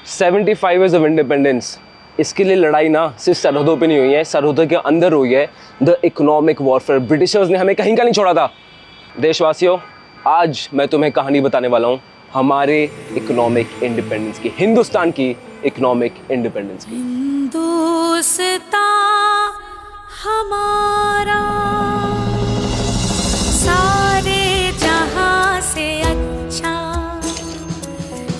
75 years of independence, इसके लिए लड़ाई ना सिर्फ सरहदों पे नहीं हुई है, सरहदों के अंदर हुई है। द इकोनॉमिक वॉरफेयर, ब्रिटिशर्स ने हमें कहीं का नहीं छोड़ा था। देशवासियों, आज मैं तुम्हें कहानी बताने वाला हूँ हमारे इकोनॉमिक इंडिपेंडेंस की, हिंदुस्तान की इकोनॉमिक इंडिपेंडेंस की। हिंदुस्तान हमारा सारे जहां से अच्छा,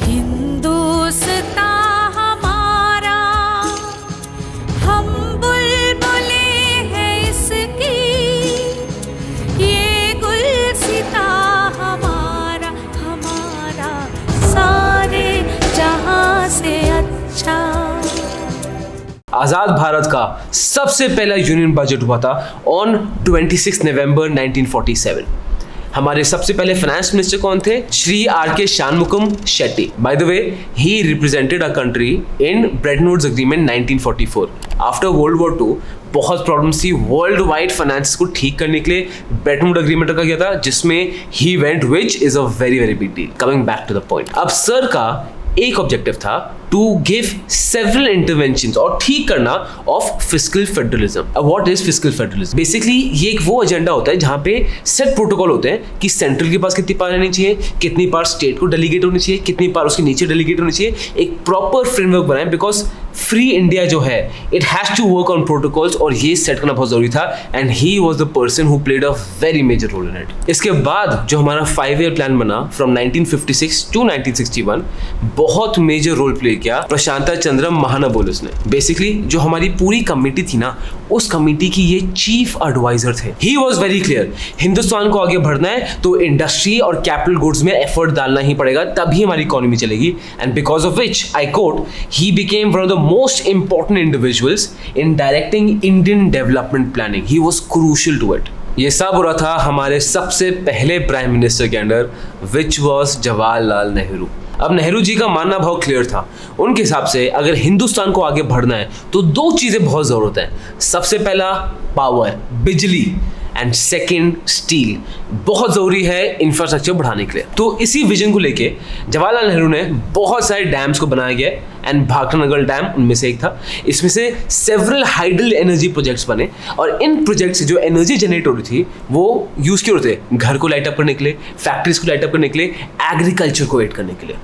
हिंदुस्तान हमारा, हम बुलबुले हैं इसकी, ये गुलसिता हमारा, हमारा सारे जहां से अच्छा। आज़ाद भारत का सबसे पहला यूनियन बजट हुआ था ऑन 26 नवंबर 1947। हमारे सबसे पहले फाइनेंस मिनिस्टर कौन थे? Shri RK. Shanmugham Chetty. By the way, he represented a country in Bretton Woods agreement 1944। After World War II बहुत प्रॉब्लम्स थी वर्ल्ड वाइड फाइनेंस को ठीक करने के लिए ब्रेटन वुड एग्रीमेंट रखा गया था, जिसमें he went, which is a very very big deal. Coming back to the point, अब सर का एक ऑब्जेक्टिव था टू गिव सेवरल इंटरवेंशंस और ठीक करना ऑफ फिस्कल फेडरलिज्म। अब what is fiscal federalism? Basically ये एक वो एजेंडा होता है जहां पे सेट प्रोटोकॉल होते हैं कि सेंट्रल के पास कितनी पावर रहनी चाहिए, कितनी पावर स्टेट को डेलीगेट होनी चाहिए, कितनी पावर उसके नीचे डेलीगेट होनी चाहिए। एक प्रॉपर फ्रेमवर्क बनाए, बिकॉज फ्री इंडिया जो है it has to work on protocols, और ये सेट करना बहुत जरूरी था। And he was the person who played a very major role in it. इसके बाद जो हमारा 5-year प्लान बना फ्रॉम 1956 टू 1961, बहुत मेजर रोल प्ले किया प्रशांता चंद्र महानबोलिस ने। बेसिकली जो हमारी पूरी कमेटी थी ना, उस कमेटी की ये चीफ एडवाइजर थे। He was very clear, Hindustan को आगे बढ़ना है तो इंडस्ट्री और कैपिटल गुड्स में एफर्ट डालना ही पड़ेगा, तभी हमारी इकोनॉमी चलेगी। And because of which, I quote, he became one of the most important individuals in directing Indian development planning. He was crucial to it. ये सब हो रहा था हमारे सबसे पहले प्राइम मिनिस्टर के under, which was Jawaharlal Nehru. अब नेहरू जी का मानना बहुत क्लियर था। उनके हिसाब से अगर हिंदुस्तान को आगे बढ़ना है तो दो चीज़ें बहुत ज़रूरत है। सबसे पहला पावर, बिजली, एंड सेकेंड स्टील, बहुत ज़रूरी है इंफ्रास्ट्रक्चर बढ़ाने के लिए। तो इसी विजन को लेके जवाहरलाल नेहरू ने बहुत सारे डैम्स को बनाया गया, एंड भाखरानगर डैम उनमें से एक था। इसमें से सेवरल हाइडल एनर्जी प्रोजेक्ट्स बने, और इन प्रोजेक्ट से जो एनर्जी जनरेट हो रही थी वो यूज़ क्यों होते? घर को लाइट अप करने के लिए, फैक्ट्रीज को लाइट अप करने के लिए, एग्रीकल्चर को एड करने के लिए।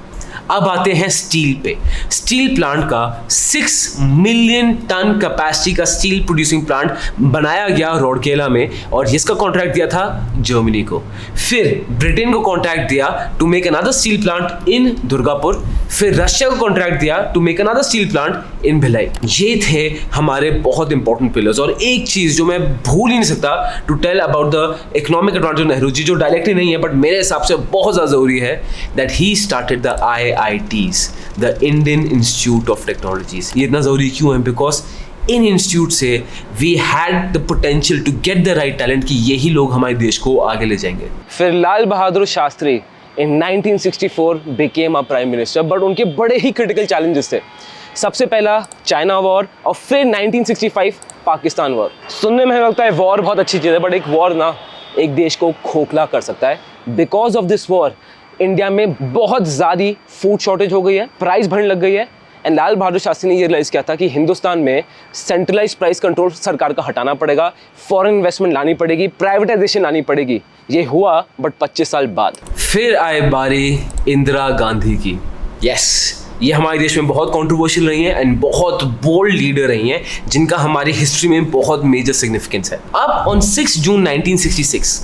अब आते हैं स्टील पे। स्टील प्लांट का 6 मिलियन टन कैपेसिटी का स्टील प्रोड्यूसिंग प्लांट बनाया गया रौरकेला में, और जिसका कॉन्ट्रैक्ट दिया था जर्मनी को। फिर ब्रिटेन को कॉन्ट्रैक्ट दिया to make another steel plant in Durgapur. फिर रशिया को कॉन्ट्रैक्ट दिया to make another steel plant in Bhilai. ये थे हमारे बहुत इंपॉर्टेंट पिलर्स। और एक चीज जो मैं भूल ही नहीं सकता to tell about the economic advantage Nehru ji, जो डायरेक्टली नहीं है बट मेरे हिसाब से बहुत ज़्यादा जरूरी है, that he started the IITs, the Indian Institute of Technologies। ये इतना ज़रूरी क्यों है? बिकॉज इन इंस्टीट्यूट से we had the potential to get the right talent कि यही लोग हमारे देश को आगे ले जाएंगे। फिर लाल बहादुर शास्त्री इन 1964 became a prime minister, but उनके बड़े ही क्रिटिकल चैलेंजेस थे। सबसे पहला चाइना वॉर, और फिर 1965 पाकिस्तान वॉर। सुनने में लगता है वॉर बहुत अच्छी चीज़ है, बट एक वॉर ना एक देश को खोखला कर सकता है। Because of this war India में बहुत ज़्यादा फूड शॉर्टेज हो गई है, प्राइस बढ़ने लग गई है। एंड लाल बहादुर शास्त्री ने ये रियलाइज़ किया था कि हिंदुस्तान में सेंट्रलाइज प्राइस कंट्रोल सरकार का हटाना पड़ेगा, फॉरेन इन्वेस्टमेंट लानी पड़ेगी, प्राइवेटाइजेशन लानी पड़ेगी। ये हुआ, बट 25 साल बाद। फिर आए बारी इंदिरा गांधी की। यस, ये हमारे देश में बहुत कंट्रोवर्शियल रही हैं एंड बहुत बोल्ड लीडर रही हैं, जिनका हमारी हिस्ट्री में बहुत मेजर सिग्निफिकेंस है। अब ऑन 6 जून 1966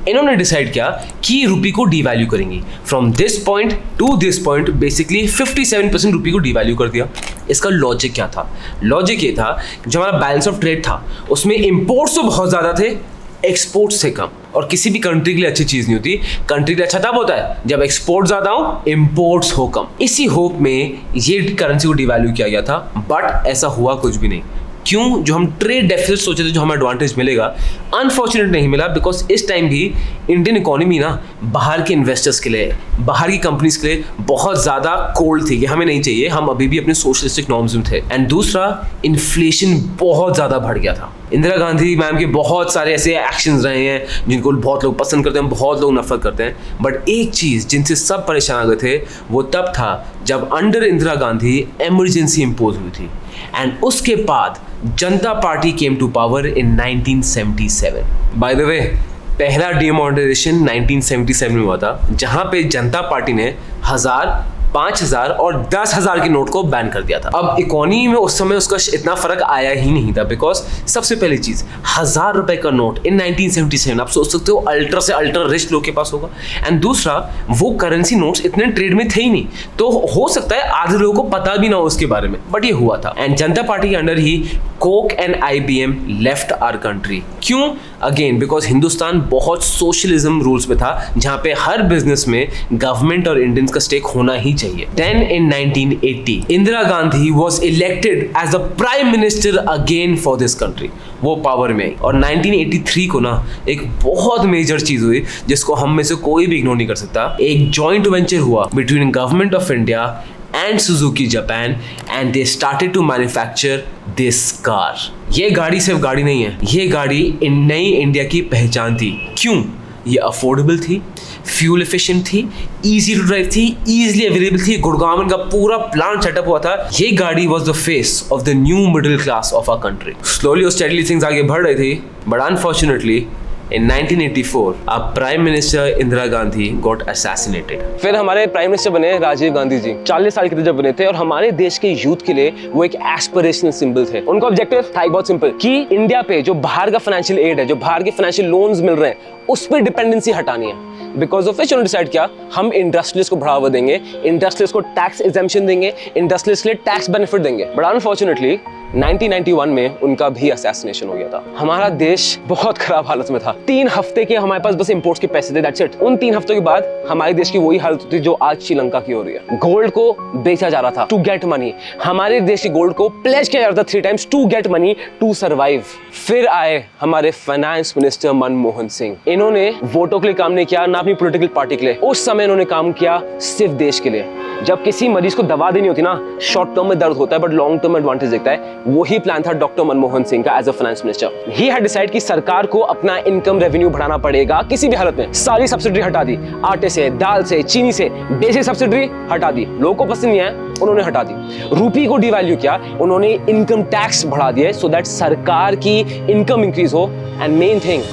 इन्होंने डिसाइड किया कि रुपी को डिवैल्यू करेंगी। From this point two this point basically 57% रुपी को डिवैल्यू कर दिया। इसका लॉजिक क्या था? लॉजिक ये था, जो हमारा बैलेंस ऑफ ट्रेड था उसमें इंपोर्ट्स तो बहुत ज़्यादा थे, एक्सपोर्ट्स से कम। और किसी भी कंट्री के लिए अच्छी चीज़ नहीं होती। कंट्री के लिए अच्छा तब होता है जब एक्सपोर्ट ज़्यादा हो, इंपोर्ट्स हो कम। इसी होप में ये करेंसी को डिवैल्यू किया गया था, बट ऐसा हुआ कुछ भी नहीं। क्यों? जो हम ट्रेड डेफिसिट सोचे थे, जो हमें एडवांटेज मिलेगा, अनफॉर्चुनेट नहीं मिला। बिकॉज इस टाइम भी इंडियन इकोनॉमी ना बाहर के इन्वेस्टर्स के लिए, बाहर की कंपनीज के लिए बहुत ज़्यादा कोल्ड थी कि हमें नहीं चाहिए, हम अभी भी अपने सोशलिस्टिक नॉर्म्स में थे। एंड दूसरा, इन्फ्लेशन बहुत ज़्यादा बढ़ गया था। इंदिरा गांधी मैम के बहुत सारे ऐसे एक्शंस रहे हैं जिनको बहुत लोग पसंद करते हैं, बहुत लोग नफरत करते हैं, बट एक चीज़ जिनसे सब परेशान हो गए थे वो तब था जब under Indira Gandhi emergency impose हुई थी, एंड उसके बाद Janata Party came to power in 1977। By the way, पहला डिमोनेटाइजेशन 1977 में हुआ था, जहां पे जनता पार्टी ने 1000, 5000 और 10,000 के नोट को बैन कर दिया था। अब इकोनॉमी में उस समय उसका इतना फर्क आया ही नहीं था, बिकॉज सबसे पहली चीज 1000 रुपए का नोट इन 1977, आप सोच सकते हो अल्ट्रा से अल्ट्रा रिच लोग के पास होगा, एंड दूसरा वो करेंसी नोट्स इतने ट्रेड में थे ही नहीं, तो हो सकता है आधे लोगों को पता भी ना हो उसके बारे में, बट ये हुआ था। एंड जनता पार्टी के अंडर ही Coke and IBM left our country. क्यों? अगेन बिकॉज हिंदुस्तान बहुत सोशलिज्म रूल्स में था, जहां पे हर बिजनेस में गवर्नमेंट और इंडियंस का स्टेक होना ही चाहिए। Then in 1980 Indira Gandhi was elected as the prime minister again for this country. वो पावर में आई, और 1983 को ना एक बहुत मेजर चीज हुई जिसको हम में से कोई भी इग्नोर नहीं कर सकता। एक जॉइंट वेंचर हुआ between government of India and Suzuki Japan, and they started to manufacture this car। ये गाड़ी सिर्फ गाड़ी नहीं है, ये गाड़ी इन नई इंडिया की पहचान थी। क्यों? ये अफोर्डेबल थी, फ्यूल एफिशिएंट थी, इजी टू ड्राइव थी, इजीली अवेलेबल थी, गुड़गांव में का पूरा प्लांट सेटअप हुआ था। ये गाड़ी was the face of the new middle class of our country. Slowly और स्टेडली थिंग्स आगे बढ़ रही थी, but unfortunately in 1984 our Prime Minister Indira Gandhi got assassinated। फिर हमारे प्राइम मिनिस्टर बने राजीव गांधी जी। 40 साल के थे जब बने थे, और हमारे देश के यूथ के लिए वो एक एस्पिरेशनल सिंबल थे। उनका ऑब्जेक्टिव था बहुत सिंपल, कि इंडिया पे जो बाहर का फाइनेंशियल एड है, जो बाहर के फाइनेंशियल लोन्स मिल रहे हैं, उस पर डिपेंडेंसी हटानी है। बिकॉज ऑफ विच उन्होंने डिसाइड किया, हम इंडस्ट्रियलिस्ट को बढ़ावा देंगे, इंडस्ट्रियलिस्ट को टैक्स एग्जेम्पशन देंगे, इंडस्ट्रियलिस्ट के लिए टैक्स बेनिफिट देंगे। बट अनफॉर्चुनेटली 1991 में उनका भी असैसिनेशन हो गया था। हमारा देश बहुत खराब हालत में था। 3 हफ्ते के हमारे पास बस इंपोर्ट्स के पैसे थे, दैट्स इट। उन 3 हफ्तों के बाद हमारे देश की वही हालत थी जो आज श्रीलंका की हो रही है। गोल्ड को बेचा जा रहा था टू गेट मनी। हमारे देश की गोल्ड को प्लेज किया जा रहा था 3 times to get money to survive. फिर आए हमारे फाइनेंस मिनिस्टर मनमोहन सिंह। इन्होंने वोटों के लिए काम नहीं किया, ना अपनी पॉलिटिकल पार्टी के लिए। उस समय इन्होंने काम किया सिर्फ देश के लिए। जब किसी मरीज को दवा देनी होती ना, शॉर्ट टर्म में दर्द होता है बट लॉन्ग टर्म में एडवांटेज दिखता है, वही प्लान था डॉक्टर मनमोहन सिंह का as a finance minister. He had decide कि सरकार को अपना इनकम रेवेन्यू बढ़ाना पड़ेगा किसी भी हालत में। सारी सब्सिडी हटा दी, आटे से, दाल से, चीनी से, बेसिक सब्सिडी हटा दी। लोगों को पसंद नहीं है, उन्होंने हटा दी। रूपी को डिवैल्यू किया, उन्होंने इनकम टैक्स बढ़ा दिए सो दैट सरकार की इनकम इंक्रीज हो। एंड मेन थिंग,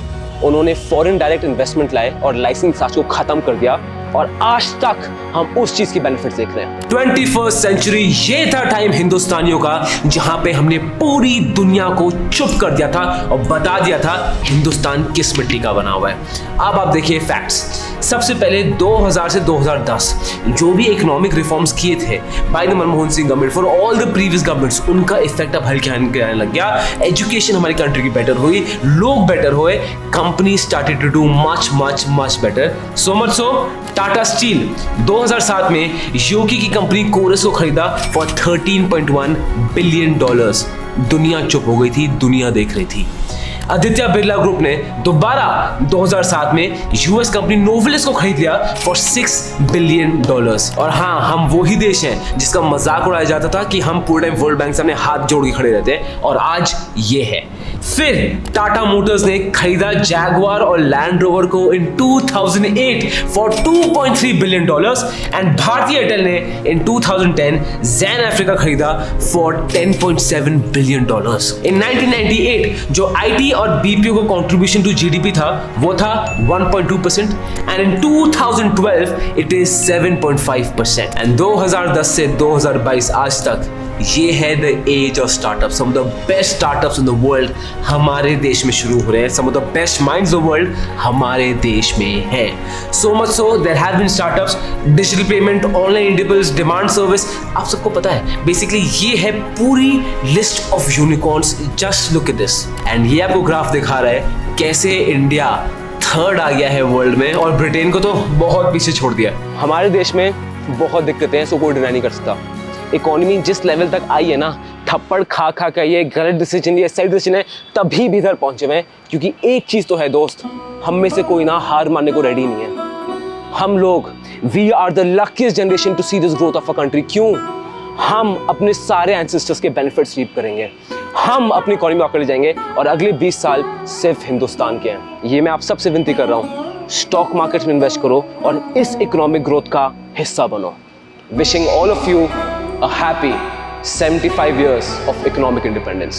उन्होंने फॉरेन डायरेक्ट इन्वेस्टमेंट लाए और लाइसेंस चार्ज को खत्म कर दिया, और आज तक हम उस चीज की बेनिफिट देख रहे हैं। 21st सेंचुरी ये था टाइम हिंदुस्तानियों का जहां पे हमने पूरी दुनिया को चुप कर दिया था और बता दिया था हिंदुस्तान किस मिट्टी का बना हुआ है। अब आप देखिए फैक्ट्स। सबसे पहले 2000 से 2010 जो भी इकोनॉमिक रिफॉर्म्स किए थे by the Manmohan Singh government for all the previous governments, उनका इफेक्ट अब हल्के आने लग गया। एजुकेशन हमारी कंट्री की बेटर हुई, लोग बेटर हुए, company started to do much much much better. So much so Tata steel 2007 में योगी की कंपनी कोरस को खरीदा फॉर $13.1 बिलियन। दुनिया चुप हो गई थी, दुनिया देख रही थी। आदित्य बिरला ग्रुप ने दोबारा 2007 में यूएस कंपनी नोवेलिस को खरीद लिया फॉर $6 बिलियन। और हाँ, हम वही देश हैं जिसका मजाक उड़ाया जाता था कि हम पूरे टाइम वर्ल्ड बैंक से अपने हाथ जोड़ के खड़े रहते हैं, और आज ये है। फिर टाटा मोटर्स ने खरीदा जैगुआर और लैंड रोवर को इन 2008 फॉर $2.3 बिलियन, एंड भारतीय एयरटेल ने इन 2010 जैन अफ्रीका खरीदा फॉर $10.7 बिलियन। इन 1998 जो आईटी और बीपीओ का कंट्रीब्यूशन टू जीडीपी था वो था 1.2%, and in 2012 it is 7.5%, and 2010 से 2022 आज तक ये है the age of startup. Some of the best startups in the world हमारे देश में शुरू हो रहे हैं। Some of the best minds in the world हमारे देश में है। So much so there have been startups, digital payment, online independence, demand service. आप सबको पता है बेसिकली ये है पूरी list of unicorns. Just look at this. And ये आपको ग्राफ दिखा रहा है कैसे इंडिया 3rd आ गया है वर्ल्ड में, और ब्रिटेन को तो बहुत पीछे छोड़ दिया। हमारे देश में बहुत दिक्कतें हैं, सो कोई डिनाई नहीं कर सकता। इकोनॉमी जिस लेवल तक आई है ना, थप्पड़ खा खा कर ये गलत डिसीजन, ये सही डिसीजन है, तभी भी इधर पहुंचे हुए हैं। क्योंकि एक चीज तो है दोस्त, हम में से कोई ना हार मानने को रेडी नहीं है। हम लोग we are the luckiest generation to see this growth of a country. क्यों? हम अपने सारे एंसेस्टर्स के बेनिफिट्स रीप करेंगे। हम अपनी इकोनॉमी आगे ले जाएंगे और अगले 20 साल सिर्फ हिंदुस्तान के हैं। ये मैं आप सबसे विनती कर रहा हूँ, स्टॉक मार्केट में इन्वेस्ट करो और इस इकोनॉमिक ग्रोथ का हिस्सा बनो। Wishing all of you a happy 75 years of economic independence.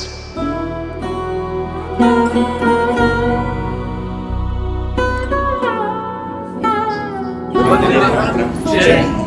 Jai